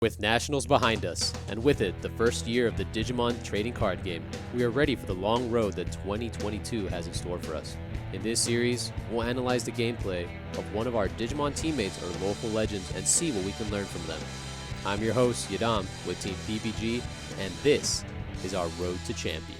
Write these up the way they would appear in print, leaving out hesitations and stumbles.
With Nationals behind us, and with it the first year of the Digimon trading card game, we are ready for the long road that 2022 has in store for us. In this series, we'll analyze the gameplay of one of our Digimon teammates or local legends and see what we can learn from them. I'm your host, Yadam, with Team PBG, and this is our Road to Champion.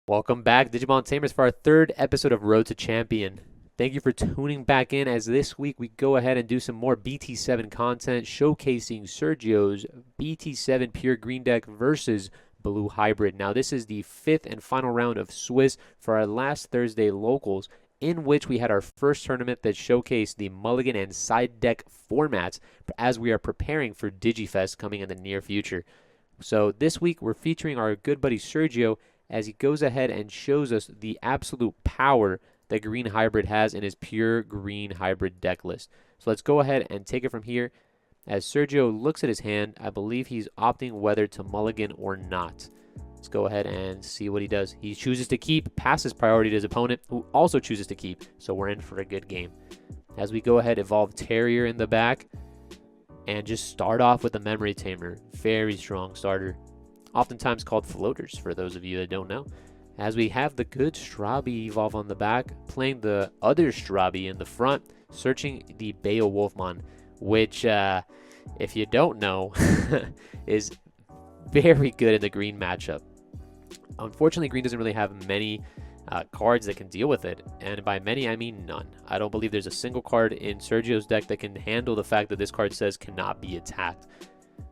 Welcome back, Digimon Tamers, for our third episode of Road to Champion. Thank you for tuning back in, as this week we go ahead and do some more BT7 content showcasing Sergio's BT7 Pure Green deck versus Blue Hybrid. Now, this is the fifth and final round of Swiss for our last Thursday locals, in which we had our first tournament that showcased the mulligan and side deck formats as we are preparing for DigiFest coming in the near future. So this week we're featuring our good buddy Sergio as he goes ahead and shows us the absolute power that Green Hybrid has in his Pure Green Hybrid deck list. So let's go ahead and take it from here. As Sergio looks at his hand, I believe he's opting whether to mulligan or not. Let's go ahead and see what he does. He chooses to keep, passes priority to his opponent, who also chooses to keep. So we're in for a good game. As we go ahead, evolve Terrier in the back, and just start off with the Memory Tamer. Very strong starter. Oftentimes called floaters, for those of you that don't know. As we have the good Strabi evolve on the back, playing the other Strabi in the front, searching the Beowulfmon, which, if you don't know, is very good in the green matchup. Unfortunately, green doesn't really have many cards that can deal with it, and by many I mean none. I don't believe there's a single card in Sergio's deck that can handle the fact that this card says cannot be attacked.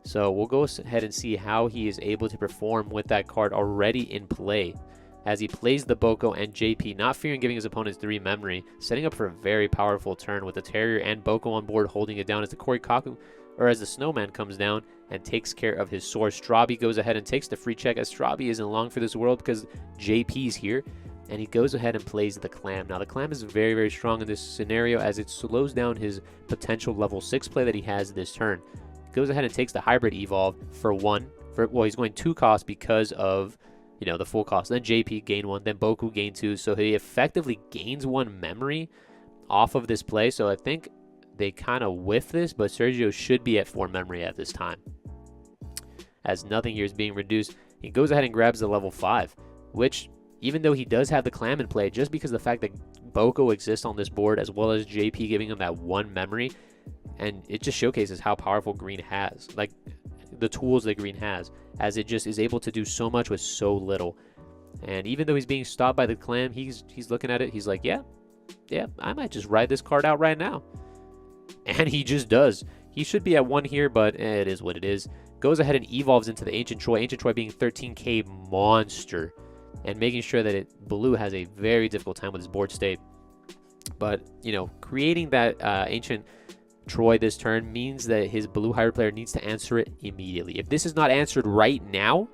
So we'll go ahead and see how he is able to perform with that card already in play, as he plays the Boko and JP, not fearing giving his opponents 3 memory, setting up for a very powerful turn with the Terrier and Boko on board, holding it down as the Korikaku, or as the Snowman comes down and takes care of his source. Strabi goes ahead and takes the free check, as Strabi isn't long for this world because JP's here, and he goes ahead and plays the Clam. Now, the Clam is very, very strong in this scenario, as it slows down his potential level 6 play that he has this turn. Goes ahead and takes the Hybrid Evolve for 1. Well, he's going 2 costs because of, you know, the full cost. Then JP gain 1, then Boku gain 2. So he effectively gains 1 memory off of this play. So I think they kind of whiff this, but Sergio should be at 4 memory at this time, as nothing here is being reduced. He goes ahead and grabs the level 5, which, even though he does have the Clam in play, just because of the fact that Boko exists on this board, as well as JP giving him that 1 memory, and it just showcases how powerful Green has, like the tools that Green has, as it just is able to do so much with so little. And even though he's being stopped by the Clam, he's looking at it, he's like, yeah, I might just ride this card out right now. And he just does. He should be at 1 here, but it is what it is. Goes ahead and evolves into the Ancient Troy. Ancient Troy being 13k monster, and making sure that Blue has a very difficult time with his board state. But, you know, creating that Ancient Troy this turn means that his Blue Hybrid player needs to answer it immediately. If this is not answered right now,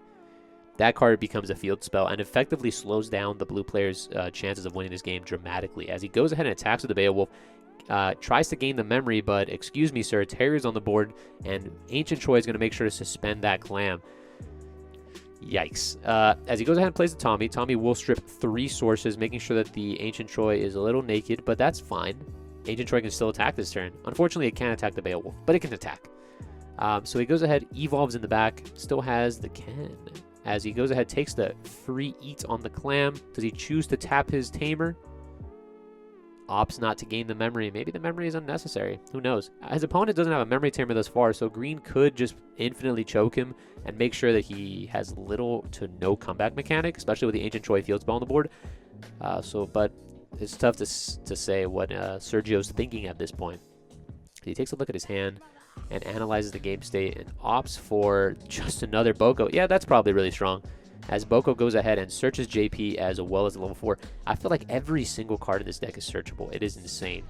that card becomes a field spell and effectively slows down the blue player's chances of winning this game dramatically. As he goes ahead and attacks with the Beowulf, tries to gain the memory, but excuse me, sir, Terrier's on the board, and Ancient Troy is going to make sure to suspend that Clam. Yikes. As he goes ahead and plays the Tommy, Tommy will strip 3 sources, making sure that the Ancient Troy is a little naked, but that's fine. Ancient Troy can still attack this turn. Unfortunately, it can't attack the Beowulf, but it can attack. So he goes ahead, evolves in the back, still has the Ken. As he goes ahead, takes the free eat on the Clam. Does he choose to tap his Tamer? Opts not to gain the memory. Maybe the memory is unnecessary. Who knows? His opponent doesn't have a memory Tamer thus far, so Green could just infinitely choke him and make sure that he has little to no comeback mechanic, especially with the Ancient Troy field spell on the board. But it's tough to say what Sergio's thinking at this point. He takes a look at his hand and analyzes the game state and opts for just another Boko. Yeah, that's probably really strong. As Boko goes ahead and searches JP as well as level 4. I feel like every single card in this deck is searchable. It is insane.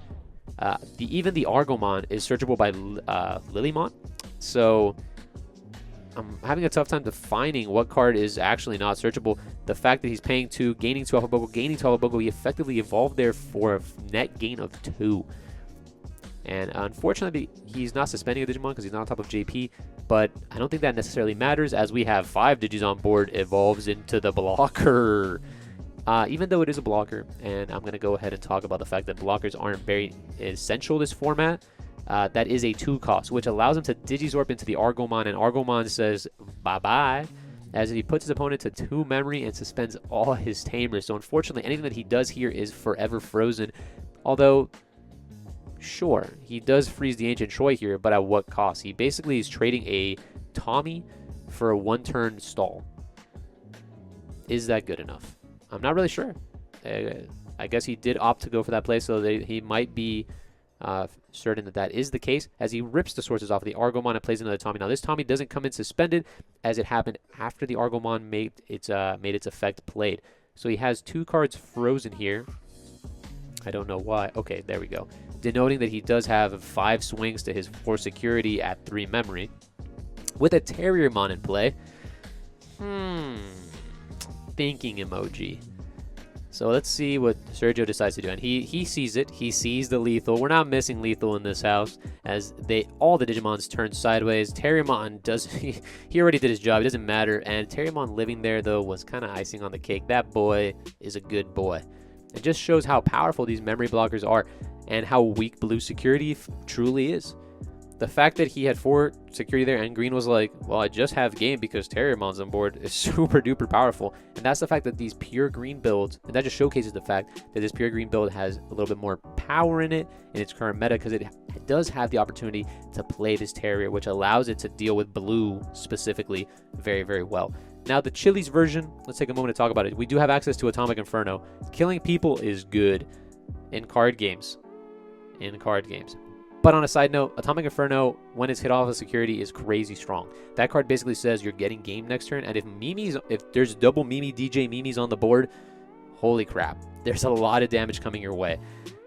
Even the Argomon is searchable by Lilymon. So I'm having a tough time defining what card is actually not searchable. The fact that he's paying 2, gaining 2 Alpha Boko, gaining 2 Alpha Boko, he effectively evolved there for a net gain of 2. And unfortunately, he's not suspending a Digimon because he's not on top of JP, but I don't think that necessarily matters, as we have 5 Digis on board, evolves into the blocker. Even though it is a blocker, and I'm going to go ahead and talk about the fact that blockers aren't very essential this format, That is a 2 cost, which allows him to Digizorp into the Argomon, and Argomon says bye-bye, as he puts his opponent to 2 memory and suspends all his tamers. So unfortunately, anything that he does here is forever frozen. Although, sure, he does freeze the Ancient Troy here, but at what cost? He basically is trading a Tommy for a 1-turn stall. Is that good enough? I'm not really sure. I guess he did opt to go for that play, so he might be certain that that is the case, as he rips the sources off of the Argomon and plays another Tommy. Now, this Tommy doesn't come in suspended, as it happened after the Argomon made its effect played. So he has 2 cards frozen here. I don't know why. Okay, there we go. Denoting that he does have 5 swings to his 4 security at 3 memory. With a Terriermon in play. Thinking emoji. So let's see what Sergio decides to do. And he sees it. He sees the lethal. We're not missing lethal in this house, as all the Digimons turn sideways. Terriermon does he already did his job. It doesn't matter. And Terriermon living there, though, was kind of icing on the cake. That boy is a good boy. It just shows how powerful these memory blockers are and how weak blue security truly is. The fact that he had 4 security there and green was like, well, I just have game because Terriermon's on board, is super duper powerful. And that's the fact that these pure green builds, and that just showcases the fact that this pure green build has a little bit more power in it in its current meta, because it does have the opportunity to play this Terrier, which allows it to deal with blue specifically very, very well. Now, the Chili's version, let's take a moment to talk about it. We do have access to Atomic Inferno. Killing people is good in card games. But on a side note, Atomic Inferno, when it's hit off of security, is crazy strong. That card basically says you're getting game next turn, and if there's double Mimi, DJ Mimi's on the board, holy crap, there's a lot of damage coming your way.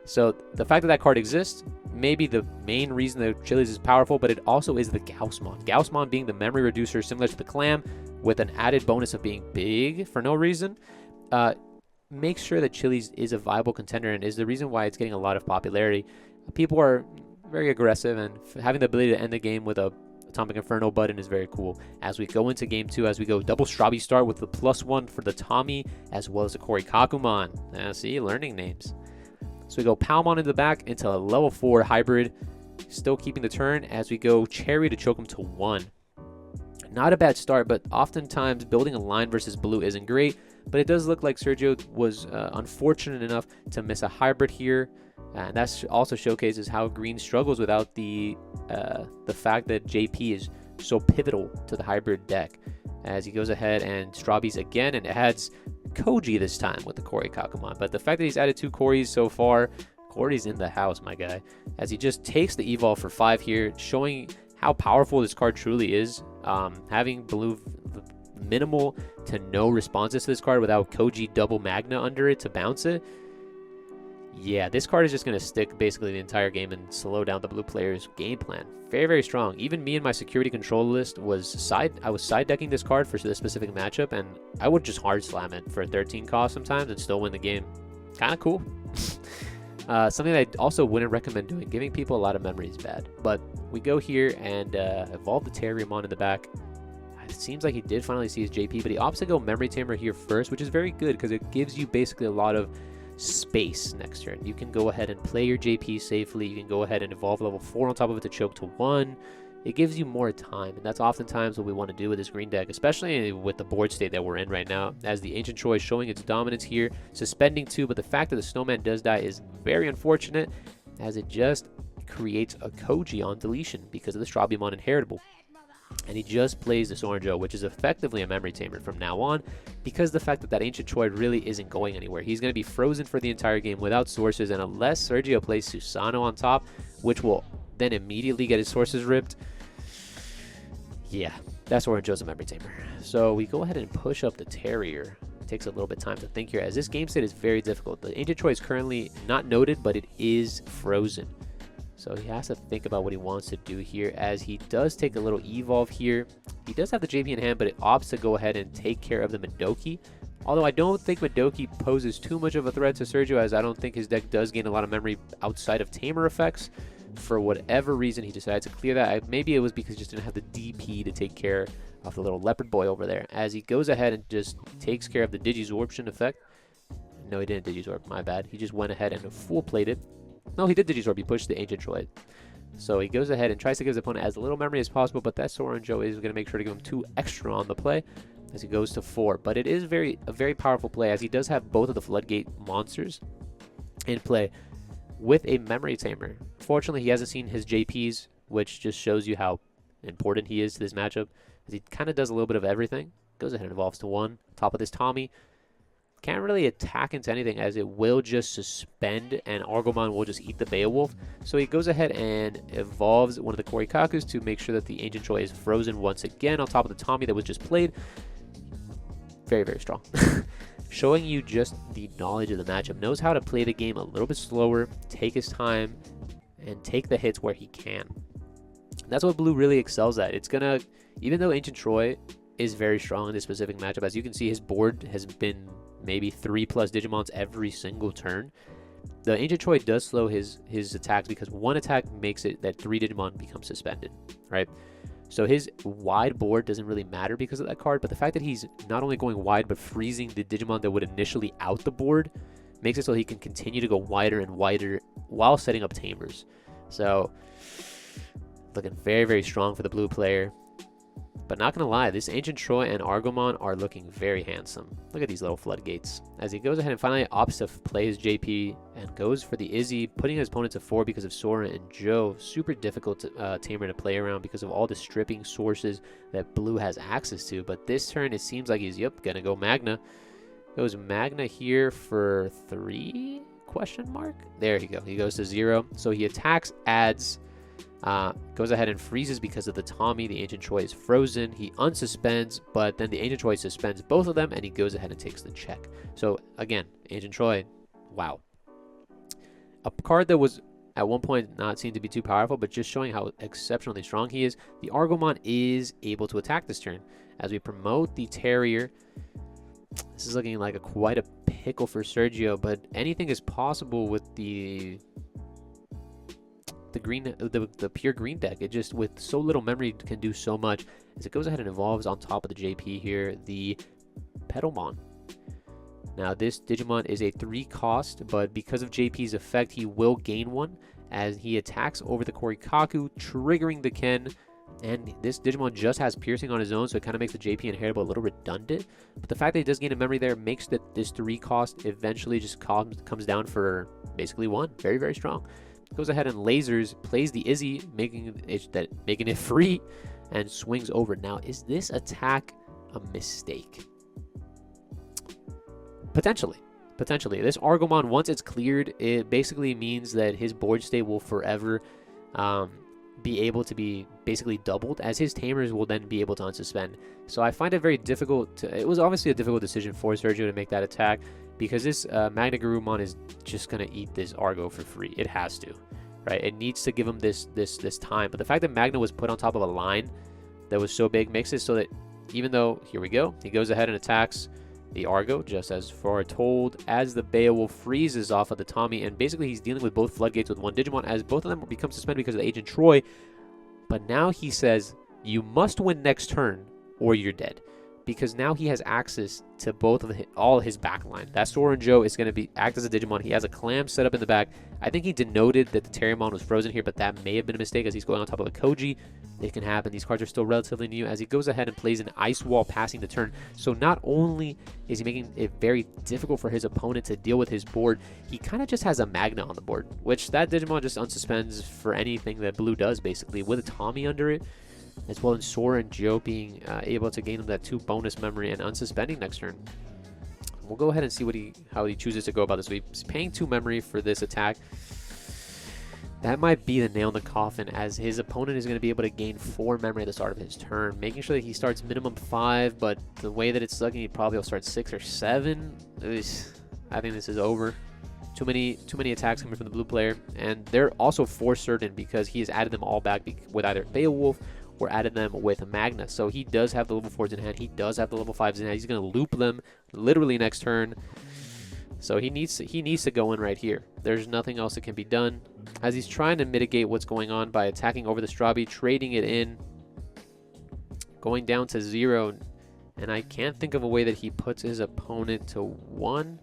So the fact that that card exists may be the main reason that Chili's is powerful, but it also is the Gaussmon. Gaussmon being the memory reducer similar to the Clam, with an added bonus of being big for no reason, makes sure that Chili's is a viable contender and is the reason why it's getting a lot of popularity. People are very aggressive, and having the ability to end the game with a Atomic Inferno button is very cool. As we go into game 2, as we go double Strabi start with the +1 for the Tommy, as well as the Korikakumon. See, learning names. So we go Palmon in the back into a level 4 hybrid, still keeping the turn, as we go Cherry to choke him to 1. Not a bad start, but oftentimes building a line versus blue isn't great. But it does look like Sergio was unfortunate enough to miss a hybrid here. And that also showcases how green struggles without the fact that JP is so pivotal to the hybrid deck. As he goes ahead and Strabi's again, and adds Koji this time with the Korikakumon. But the fact that he's added 2 Koris so far, Corey's in the house, my guy. As he just takes the Evolve for 5 here, showing how powerful this card truly is. Having blue minimal to no responses to this card without Koji double Magna under it to bounce it. Yeah, this card is just going to stick basically the entire game and slow down the blue player's game plan. Very, very strong. Even me and my security control list was side decking this card for this specific matchup, and I would just hard slam it for 13 cost sometimes and still win the game. Kind of cool. Something that I also wouldn't recommend doing. Giving people a lot of memory is bad. But we go here and evolve the Terriermon in the back. It seems like he did finally see his JP, but he opts to go Memory Tamer here first, which is very good because it gives you basically a lot of space next turn. You can go ahead and play your JP safely. You can go ahead and evolve level 4 on top of it to choke to 1. It gives you more time, and that's oftentimes what we want to do with this green deck, especially with the board state that we're in right now, as the Ancient Troy showing its dominance here, suspending 2, but the fact that the Snowman does die is very unfortunate, as it just creates a Koji on deletion because of the Strabimon inheritable. And he just plays this Orange-O, which is effectively a Memory Tamer from now on, because the fact that that Ancient Troy really isn't going anywhere. He's going to be frozen for the entire game without sources, and unless Sergio plays Susano on top, which will then immediately get his sources ripped, yeah, that's Orange-O's a Memory Tamer. So we go ahead and push up the Terrier. It takes a little bit of time to think here, as this game state is very difficult. The Ancient Troy is currently not noted, but it is frozen. So he has to think about what he wants to do here, as he does take a little evolve here. He does have the JP in hand, but it opts to go ahead and take care of the Madoki. Although I don't think Madoki poses too much of a threat to Sergio, as I don't think his deck does gain a lot of memory outside of Tamer effects. For whatever reason, he decided to clear that. Maybe it was because he just didn't have the DP to take care of the little leopard boy over there. As he goes ahead and just takes care of the Digizorption effect. No, he didn't Digizorp, my bad. He just went ahead and full played it. No, he did Digizorp. He pushed the Ancient Troy. So he goes ahead and tries to give his opponent as little memory as possible, but that Sora and Joe is going to make sure to give him 2 extra on the play as he goes to 4. But it is a very powerful play, as he does have both of the Floodgate monsters in play with a memory tamer. Fortunately, he hasn't seen his JPs, which just shows you how important he is to this matchup, as he kind of does a little bit of everything. Goes ahead and evolves to 1. Top of this Tommy. Can't really attack into anything, as it will just suspend, and Argomon will just eat the Beowulf. So he goes ahead and evolves one of the Korikakus to make sure that the Ancient Troy is frozen once again on top of the Tommy that was just played. Very strong. Showing you just the knowledge of the matchup. Knows how to play the game a little bit slower, take his time, and take the hits where he can. That's what Blue really excels at. It's gonna, even though Ancient Troy is very strong in this specific matchup, as you can see, his board has been maybe 3+ Digimons every single turn. The Ancient Troy does slow his attacks, because one attack makes it that 3 Digimon become suspended, right? So his wide board doesn't really matter because of that card, but the fact that he's not only going wide but freezing the Digimon that would initially out the board makes it so he can continue to go wider and wider while setting up tamers. So looking very strong for the blue player. But not gonna lie, this Ancient Troy and Argomon are looking very handsome. Look at these little floodgates. As he goes ahead and finally opts to play his JP and goes for the Izzy, putting his opponent to 4 because of Sora and Joe. Super difficult tamer to play around because of all the stripping sources that Blue has access to. But this turn, it seems like he's, gonna go Magna. Goes Magna here for 3? Question mark? There you go. He goes to 0. So he attacks, adds, goes ahead and freezes because of the Tommy. The Ancient Troy is frozen. He unsuspends, but then the Ancient Troy suspends both of them, and he goes ahead and takes the check. So again, Ancient Troy, wow. A card that was at one point not seen to be too powerful, but just showing how exceptionally strong he is. The Argomon is able to attack this turn. As we promote the Terrier, this is looking like quite a pickle for Sergio, but anything is possible with the pure green deck. It just, with so little memory, can do so much. As it goes ahead and evolves on top of the JP here, the Petalmon. Now this Digimon is a 3 cost, but because of JP's effect, he will gain 1 as he attacks over the Korikaku, triggering the Ken. And this Digimon just has piercing on his own, so it kind of makes the JP inheritable a little redundant. But the fact that he does gain a memory there makes that this 3 cost eventually just comes down for basically 1. Very strong. Goes ahead and lasers, plays the Izzy, making it free, and swings over. Now, is this attack a mistake? Potentially. This Argomon, once it's cleared, it basically means that his board state will forever be able to be basically doubled, as his tamers will then be able to unsuspend. So I find it very difficult. It was obviously a difficult decision for Sergio to make that attack, because this Magna Garurumon is just going to eat this Argo for free. It has to, right? It needs to give him this time. But the fact that Magna was put on top of a line that was so big makes it so that even though, here we go, he goes ahead and attacks the Argo, just as foretold, as the Beowulf freezes off of the Tommy, and basically he's dealing with both Floodgates with 1 Digimon, as both of them will become suspended because of the Ancient Troy. But now he says, you must win next turn or you're dead, because now he has access to all his backline. That Sora and Joe is going to act as a Digimon. He has a Clam set up in the back. I think he denoted that the Terriermon was frozen here, but that may have been a mistake, as he's going on top of a Koji. It can happen. These cards are still relatively new, as he goes ahead and plays an Ice Wall, passing the turn. So not only is he making it very difficult for his opponent to deal with his board, he kind of just has a Magna on the board, which that Digimon just unsuspends for anything that Blue does, basically, with a Tommy under it, as well as Sora and Joe being able to gain them that 2 bonus memory and unsuspending next turn. We'll go ahead and see how he chooses to go about this. So he's paying 2 memory for this attack. That might be the nail in the coffin, as his opponent is going to be able to gain 4 memory at the start of his turn, making sure that he starts minimum 5, but the way that it's looking, he probably will start 6 or 7. I think this is over. Too many attacks coming from the blue player, and they're also force certain because he has added them all back with either Beowulf or added them with Magna. So he does have the level 4s in hand. He does have the level 5s in hand. He's going to loop them literally next turn. So he needs to go in right here. There's nothing else that can be done, as he's trying to mitigate what's going on by attacking over the Strabi, trading it in, going down to 0. And I can't think of a way that he puts his opponent to 1.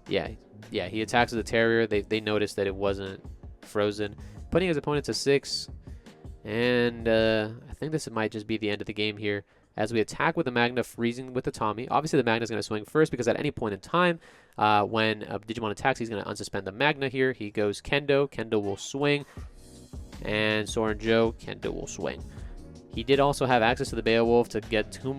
Yeah, he attacks the Terrier. They noticed that it wasn't frozen. putting his opponent to 6. And I think this might just be the end of the game here. As we attack with the Magna, freezing with the Tommy. Obviously, the Magna is going to swing first because at any point in time, when Digimon attacks, he's going to unsuspend the Magna here. He goes Kendo. Kendo will swing. And Soren Joe, Kendo will swing. He did also have access to the Beowulf to get 3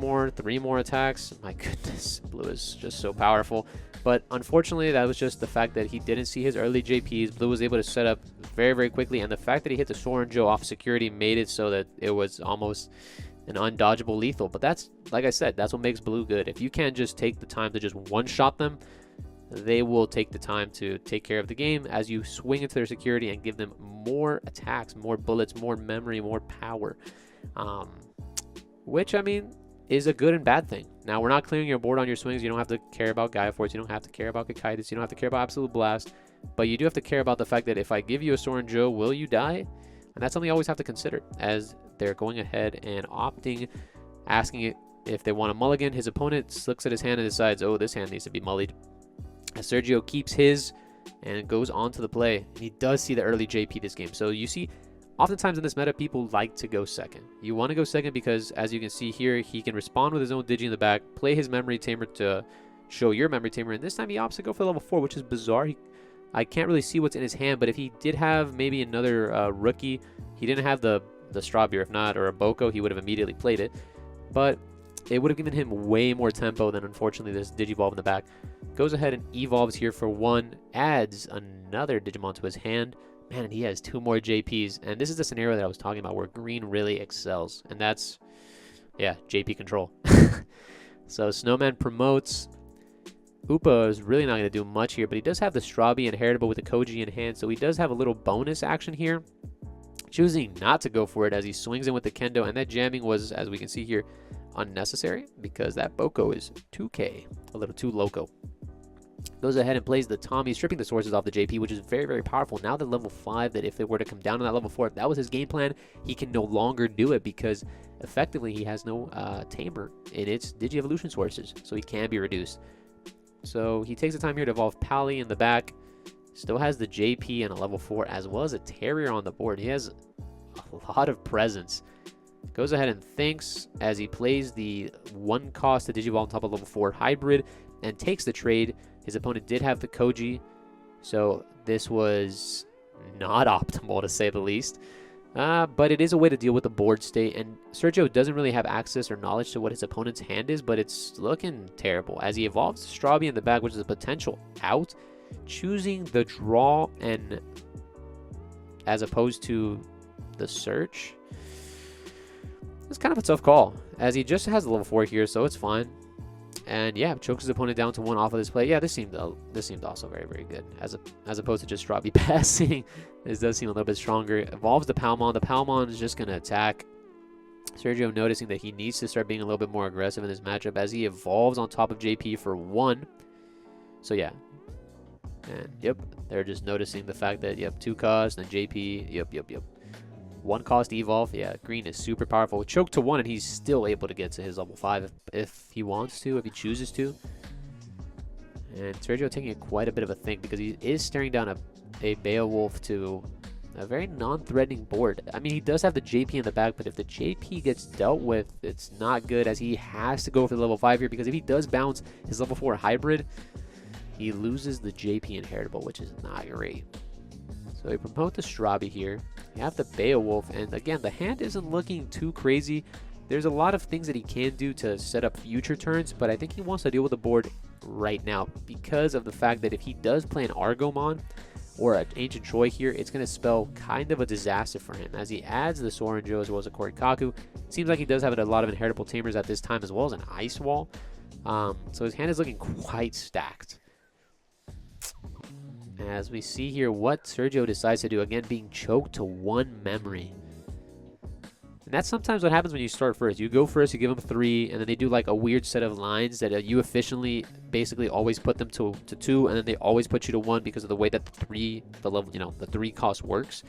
more attacks. My goodness, Blue is just so powerful. But unfortunately, that was just the fact that he didn't see his early JPs. Blue was able to set up very, very quickly. And the fact that he hit the Soren Joe off security made it so that it was almost an undodgeable lethal. But that's, like I said, that's what makes Blue good. If you can't just take the time to just one-shot them, they will take the time to take care of the game as you swing into their security and give them more attacks, more bullets, more memory, more power. Which, I mean, is a good and bad thing. Now, we're not clearing your board on your swings. You don't have to care about Gaia Force. You don't have to care about Kikaitis. You don't have to care about Absolute Blast. But you do have to care about the fact that if I give you a Soren Joe, will you die? And that's something you always have to consider as they're going ahead and asking it if they want a mulligan. His opponent looks at his hand and decides, oh, this hand needs to be mullied. As Sergio keeps his and goes on to the play. He does see the early JP this game. So you see, oftentimes in this meta, people like to go second. You want to go second because, as you can see here, he can respond with his own Digi in the back, play his Memory Tamer to show your Memory Tamer, and this time he opts to go for level 4, which is bizarre. I can't really see what's in his hand, but if he did have maybe another rookie, he didn't have the Strawberry, if not, or a Boko, he would have immediately played it. But it would have given him way more tempo than, unfortunately, this Digivolve in the back. Goes ahead and evolves here for 1, adds another Digimon to his hand. Man, and he has 2 more JPs. And this is the scenario that I was talking about where green really excels. And that's, yeah, JP control. So Snowman promotes. Upa is really not going to do much here, but he does have the Strabi and Heritable with the Koji in hand. So he does have a little bonus action here. Choosing not to go for it as he swings in with the Kendo. And that jamming was, as we can see here, unnecessary because that Boko is 2K. A little too loco. Goes ahead and plays the Tommy, stripping the sources off the JP, which is very, very powerful. Now that level 5, that if it were to come down to that level 4, if that was his game plan, he can no longer do it because effectively he has no Tamer in its Digi-Evolution sources, so he can be reduced. So he takes the time here to evolve Pally in the back. Still has the JP and a level 4 as well as a Terrier on the board. He has a lot of presence. Goes ahead and thinks as he plays the 1 cost to Digivolve on top of level 4 hybrid and takes the trade. His opponent did have the Koji, so this was not optimal to say the least. But it is a way to deal with the board state, and Sergio doesn't really have access or knowledge to what his opponent's hand is, but it's looking terrible. As he evolves Strabi in the back, which is a potential out, choosing the draw and as opposed to the search. It's kind of a tough call, as he just has the level 4 here, so it's fine. And yeah, chokes his opponent down to 1 off of this play. Yeah, this seemed also very, very good. As opposed to just Strabi passing. This does seem a little bit stronger. Evolves the Palmon. The Palmon is just going to attack. Sergio noticing that he needs to start being a little bit more aggressive in this matchup as he evolves on top of JP for 1. So yeah. And yep, they're just noticing the fact that, yep, 2 cost and JP. Yep. 1 cost evolve. Yeah, green is super powerful. Choke to 1 and he's still able to get to his level 5 if he wants to, if he chooses to. And Sergio taking quite a bit of a think because he is staring down a Beowulf to a very non-threatening board. I mean, he does have the JP in the back, but if the JP gets dealt with, it's not good as he has to go for the level 5 here because if he does bounce his level 4 hybrid, he loses the JP inheritable, which is not great. So we promote the Strabi here. We have the Beowulf, and again, the hand isn't looking too crazy. There's a lot of things that he can do to set up future turns, but I think he wants to deal with the board right now because of the fact that if he does play an Argomon or an Ancient Troy here, it's going to spell kind of a disaster for him as he adds the Soren Joe as well as a Korikaku. Seems like he does have a lot of inheritable Tamers at this time as well as an Ice Wall. So his hand is looking quite stacked. As we see here what Sergio decides to do, again being choked to 1 memory. And that's sometimes what happens when you start first. You go first, you give them 3, and then they do like a weird set of lines that you efficiently basically always put them to 2, and then they always put you to 1 because of the way that the 3 cost works.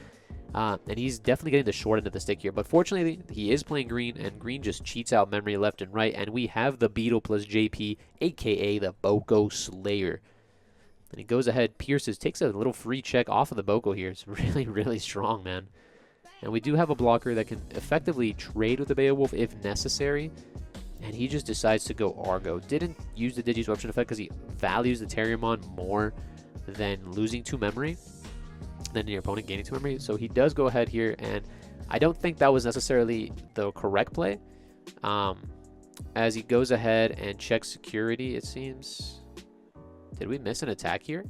And he's definitely getting the short end of the stick here. But fortunately, he is playing green, and green just cheats out memory left and right. And we have the Beetle plus JP, aka the Boko Slayer. And he goes ahead, pierces, takes a little free check off of the Boko here. It's really, really strong, man. And we do have a blocker that can effectively trade with the Beowulf if necessary. And he just decides to go Argo. Didn't use the Digiswaption effect because he values the Terriermon more than losing 2 memory, than your opponent gaining 2 memory. So he does go ahead here, and I don't think that was necessarily the correct play. As he goes ahead and checks security, it seems. Did we miss an attack here?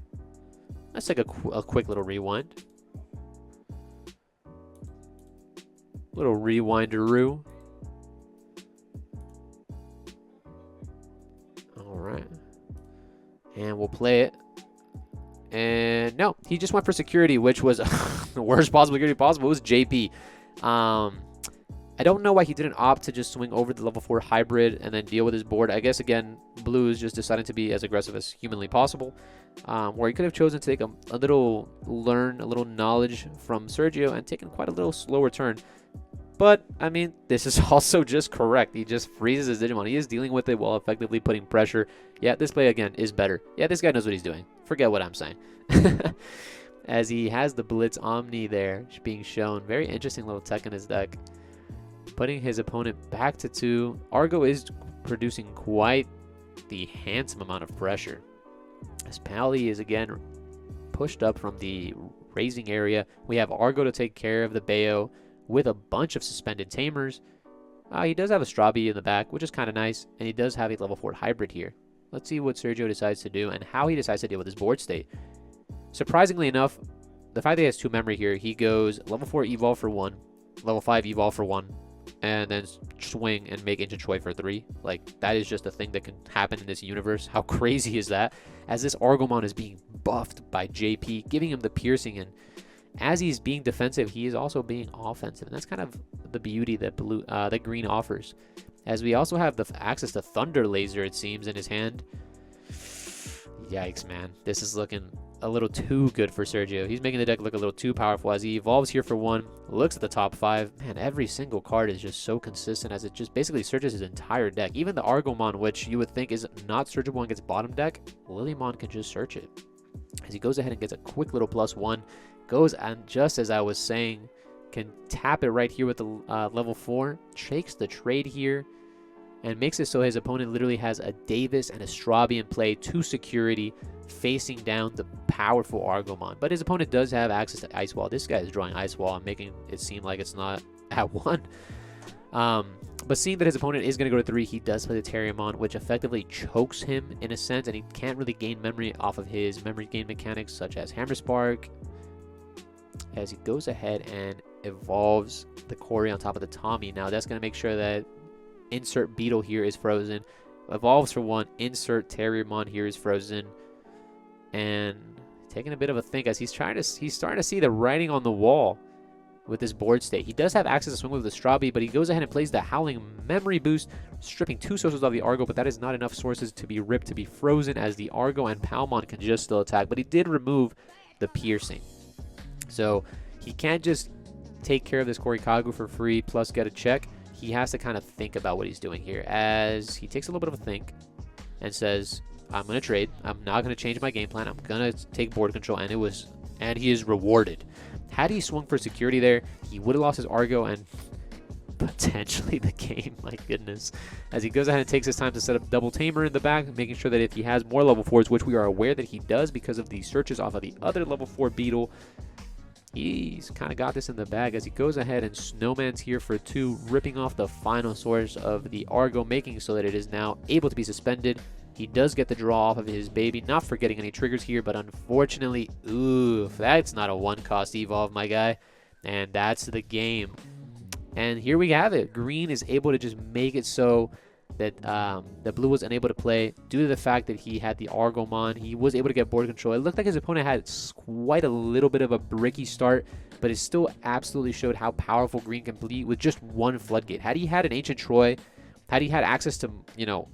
Let's take a quick little rewind. Little rewinderoo. All right. And we'll play it. And no, he just went for security, which was the worst possible security possible. It was JP. I don't know why he didn't opt to just swing over the level 4 hybrid and then deal with his board. I guess, again, Blue is just deciding to be as aggressive as humanly possible. Where he could have chosen to take a little knowledge from Sergio and taken quite a little slower turn. But, I mean, this is also just correct. He just freezes his Digimon. He is dealing with it while effectively putting pressure. Yeah, this play, again, is better. Yeah, this guy knows what he's doing. Forget what I'm saying. As he has the Blitz Omni there being shown. Very interesting little tech in his deck. Putting his opponent back to 2. Argo is producing quite the handsome amount of pressure. As Pally is, again, pushed up from the raising area. We have Argo to take care of the Bayo with a bunch of suspended Tamers. He does have a Strabi in the back, which is kind of nice. And he does have a level 4 hybrid here. Let's see what Sergio decides to do and how he decides to deal with his board state. Surprisingly enough, the fact that he has 2 memory here, he goes level 4 evolve for 1, level 5 evolve for 1, and then swing and make Ancient Choi for 3. Like, that is just a thing that can happen in this universe. How crazy is that? As this Argomon is being buffed by JP, giving him the piercing, and as he's being defensive, he is also being offensive. And that's kind of the beauty that that green offers. As we also have the access to Thunder Laser, it seems, in his hand. Yikes, man. This is looking a little too good for Sergio. He's making the deck look a little too powerful as he evolves here for 1. Looks at the top 5. Man, every single card is just so consistent as it just basically searches his entire deck. Even the Argomon, which you would think is not searchable against bottom deck, Lilymon can just search it. As he goes ahead and gets a quick little +1. Goes, and just as I was saying, can tap it right here with the level 4. Takes the trade here. And makes it so his opponent literally has a Davis and a Strabi in play, 2 security, facing down the powerful Argomon. But his opponent does have access to Ice Wall. This guy is drawing Ice Wall and making it seem like it's not at 1. But seeing that his opponent is going to go to 3, he does play the Terriermon, which effectively chokes him in a sense, and he can't really gain memory off of his memory gain mechanics such as Hammer Spark. As he goes ahead and evolves the Cory on top of the Tommy. Now that's going to make sure that insert Beetle here is frozen. Evolves for 1. Insert Terriermon here is frozen. And taking a bit of a think as he's starting to see the writing on the wall with this board state. He does have access to swing with the Strabi, but he goes ahead and plays the Howling Memory Boost, stripping 2 sources of the Argo, but that is not enough sources to be ripped to be frozen, as the Argo and Palmon can just still attack. But he did remove the piercing. So he can't just take care of this Korikagu for free plus get a check. He has to kind of think about what he's doing here, as he takes a little bit of a think and says, I'm going to trade. I'm not going to change my game plan. I'm going to take board control, and he is rewarded. Had he swung for security there, he would have lost his Argo and potentially the game. My goodness. As he goes ahead and takes his time to set up double Tamer in the back, making sure that if he has more level 4s, which we are aware that he does because of the searches off of the other level 4 Beetle, he's kind of got this in the bag as he goes ahead and Snowman's here for 2, ripping off the final source of the Argo, making so that it is now able to be suspended. He does get the draw off of his baby, not forgetting any triggers here, but unfortunately, oof, that's not a 1-cost evolve, my guy. And that's the game. And here we have it. Green is able to just make it so that the blue was unable to play due to the fact that he had the Argomon. He was able to get board control. It looked like his opponent had quite a little bit of a bricky start, but it still absolutely showed how powerful Green can be with just 1 floodgate. Had he had an Ancient Troy, had he had access to,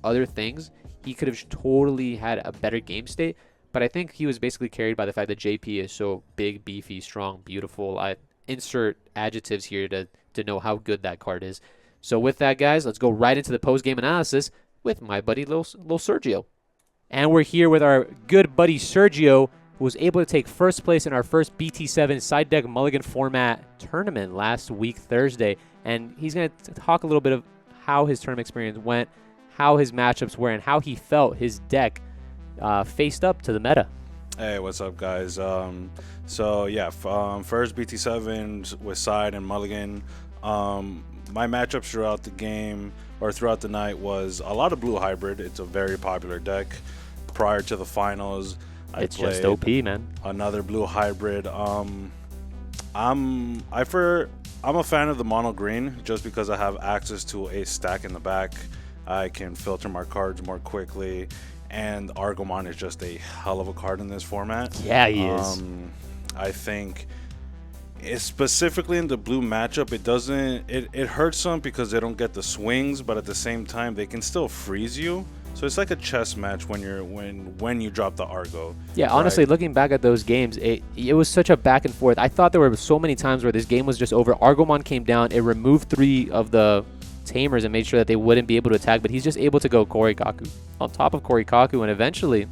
other things, he could have totally had a better game state. But I think he was basically carried by the fact that JP is so big, beefy, strong, beautiful. I insert adjectives here to know how good that card is. So with that, guys, let's go right into the post-game analysis with my buddy Lil Sergio. And we're here with our good buddy Sergio, who was able to take first place in our first BT7 Side Deck Mulligan format tournament last week, Thursday. And he's going to talk a little bit of how his tournament experience went, how his matchups were, and how he felt his deck faced up to the meta. Hey, what's up, guys? First BT7 with Side and Mulligan. My matchups throughout the game or throughout the night was a lot of blue hybrid. It's a very popular deck. Prior to the finals, It's just OP, man. Another blue hybrid. I'm a fan of the mono green just because I have access to a stack in the back. I can filter my cards more quickly, and Argomon is just a hell of a card in this format. Yeah, he is. I think specifically in the blue matchup, it hurts some because they don't get the swings, but at the same time they can still freeze you. So it's like a chess match when you drop the Argo. Yeah, honestly, looking back at those games, it was such a back and forth. I thought there were so many times where this game was just over. Argomon came down, it removed 3 of the Tamers and made sure that they wouldn't be able to attack, but he's just able to go Korikaku on top of Korikaku, and eventually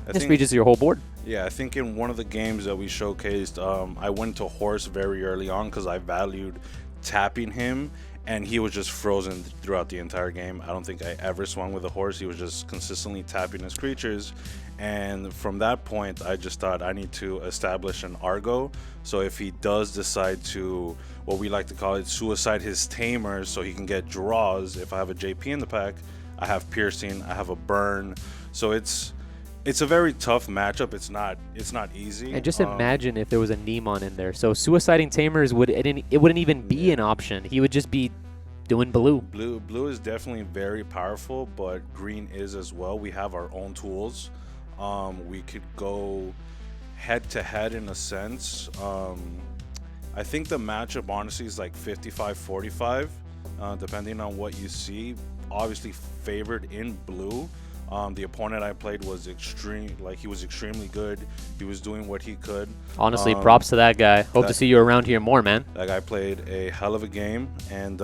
this reaches your whole board. Yeah, I think in one of the games that we showcased, I went to Horse very early on because I valued tapping him, and he was just frozen throughout the entire game. I don't think I ever swung with a Horse. He was just consistently tapping his creatures, and from that point, I just thought I need to establish an Argo. So if he does decide to, what we like to call it, suicide his Tamers so he can get draws, if I have a JP in the pack, I have Piercing, I have a Burn. So it's a very tough matchup. It's not easy. And just imagine if there was a Neemon in there. So suiciding Tamers it wouldn't even be an option. He would just be doing blue. Blue is definitely very powerful, but green is as well. We have our own tools. We could go head to head in a sense. I think the matchup honestly is like 55-45, depending on what you see. Obviously favored in blue. The opponent I played was extremely good. He was doing what he could. Honestly, props to that guy. Hope to see you around here more, man. That guy played a hell of a game, and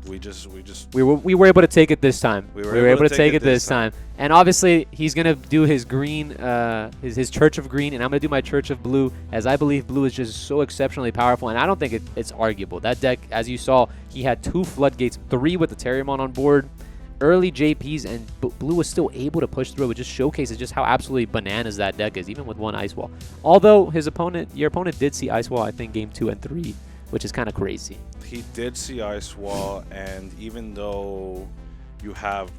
we were able to take it this time. We were able to take it this time. And obviously, he's gonna do his green, his Church of Green, and I'm gonna do my Church of Blue, as I believe blue is just so exceptionally powerful, and I don't think it's arguable. That deck, as you saw, he had 2 Floodgates, 3 with the Terriermon on board. Early JPs, and blue was still able to push through. It just showcases just how absolutely bananas that deck is, even with 1 Ice Wall. Although your opponent did see Ice Wall, I think, game 2 and 3, which is kind of crazy. He did see Ice Wall, and even though you have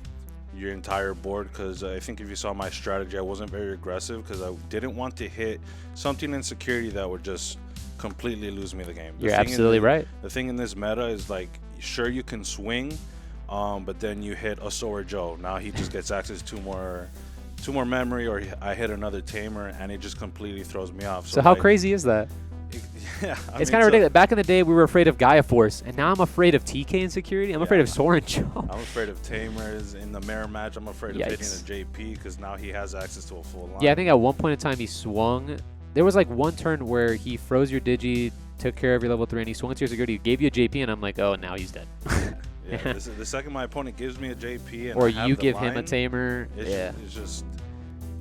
your entire board, because I think if you saw my strategy, I wasn't very aggressive because I didn't want to hit something in security that would just completely lose me the game. You're absolutely right. The thing in this meta is, like, sure, you can swing, but then you hit a Sora Joe. Now he just gets access to two more memory, or I hit another Tamer, and it just completely throws me off. So how crazy is that? Yeah, it's kind of ridiculous. Back in the day, we were afraid of Gaia Force, and now I'm afraid of TK insecurity. I'm afraid of Sora Joe. I'm afraid of Tamers in the mirror match. I'm afraid of hitting a JP because now he has access to a full line. Yeah, I think at one point in time he swung. There was like one turn where he froze your Digi, took care of your level 3, and he swung into your security, gave you a JP, and I'm like, oh, now he's dead. Yeah, the second my opponent gives me a JP, and or you give him a Tamer. It's just.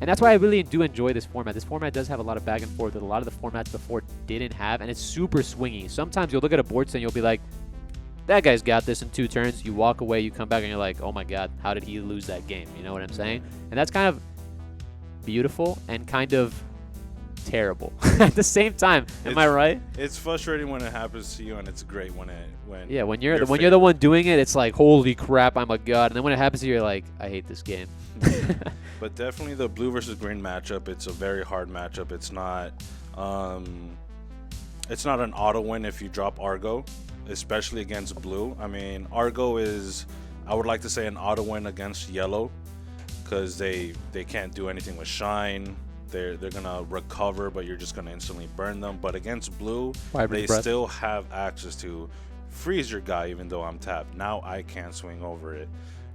And that's why I really do enjoy this format. This format does have a lot of back and forth that a lot of the formats before didn't have, and it's super swingy. Sometimes you'll look at a board and you'll be like, that guy's got this in 2 turns. You walk away, you come back, and you're like, oh my god, how did he lose that game? You know what I'm saying? And that's kind of beautiful and kind of terrible at the same time. Am I right? It's frustrating when it happens to you, and it's great when you're the one doing it. It's like, holy crap, I'm a god. And then when it happens to you, you're like, I hate this game. But definitely the blue versus green matchup, it's a very hard matchup. It's not an auto win if you drop Argo, especially against blue. I mean, Argo is, I would like to say, an auto win against yellow because they can't do anything with Shine. They're gonna recover, but you're just gonna instantly burn them. But against blue, they still have access to freeze your guy, even though I'm tapped. Now I can't swing over it.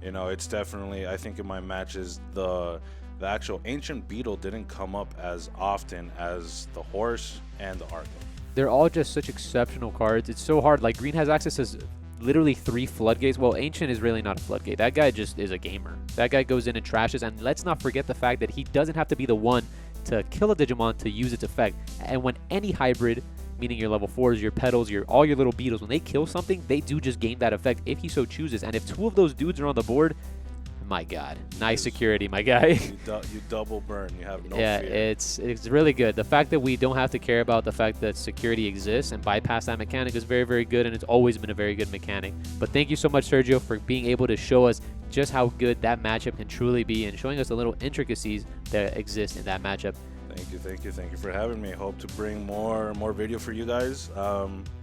You know, it's definitely, I think in my matches, the actual Ancient Beetle didn't come up as often as the Horse and the Argo. They're all just such exceptional cards. It's so hard. Like, green has access to literally 3 floodgates. Well, Ancient is really not a floodgate. That guy just is a gamer. That guy goes in and trashes. And let's not forget the fact that he doesn't have to be the one to kill a Digimon to use its effect. And when any hybrid, meaning your level 4s, your petals, all your little beetles, when they kill something, they do just gain that effect if he so chooses. And if 2 of those dudes are on the board, my God, nice security, my guy. You double burn. You have no Yeah, fear. it's really good. The fact that we don't have to care about the fact that security exists and bypass that mechanic is very, very good, and it's always been a very good mechanic. But thank you so much, Sergio, for being able to show us just how good that matchup can truly be and showing us the little intricacies that exist in that matchup. Thank you for having me. Hope to bring more video for you guys.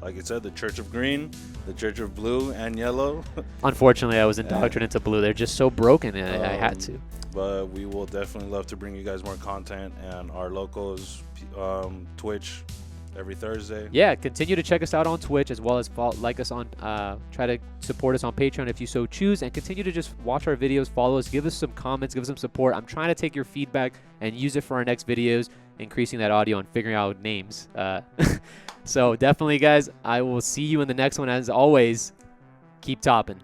Like I said, the Church of Green, the Church of Blue and Yellow. Unfortunately, I was indoctrinated into blue. They're just so broken, and I had to. But we will definitely love to bring you guys more content, and our locals, Twitch, every Thursday. Yeah, continue to check us out on Twitch, as well as like us on, try to support us on Patreon if you so choose, and continue to just watch our videos, follow us, give us some comments, give us some support. I'm trying to take your feedback and use it for our next videos, increasing that audio and figuring out names. So definitely, guys, I will see you in the next one. As always, keep topping.